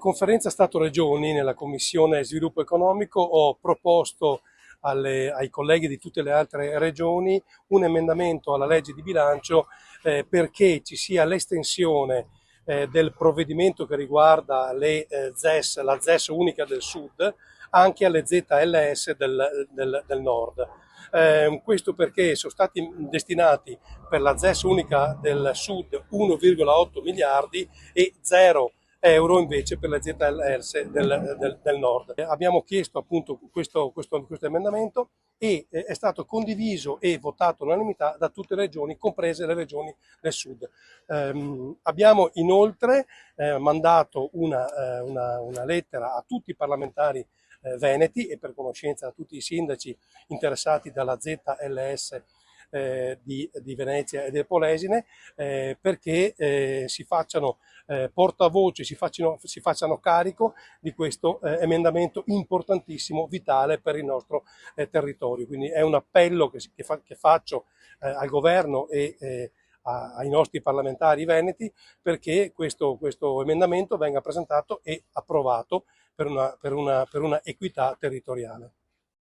conferenza Stato-Regioni, nella Commissione Sviluppo Economico, ho proposto ai colleghi di tutte le altre regioni un emendamento alla legge di bilancio perché ci sia l'estensione del provvedimento che riguarda le ZES, la ZES unica del Sud, anche alle ZLS del Nord. Questo perché sono stati destinati per la ZES unica del Sud 1,8 miliardi e 0 euro invece per le ZLS del Nord. Abbiamo chiesto appunto questo emendamento e è stato condiviso e votato all'unanimità da tutte le regioni, comprese le regioni del Sud. Abbiamo inoltre mandato una lettera a tutti i parlamentari veneti e per conoscenza a tutti i sindaci interessati dalla ZLS di Venezia e del Polesine perché si facciano portavoce, si facciano carico di questo emendamento importantissimo, vitale per il nostro territorio. Quindi è un appello che faccio al governo e ai nostri parlamentari veneti perché questo emendamento venga presentato e approvato per una equità territoriale.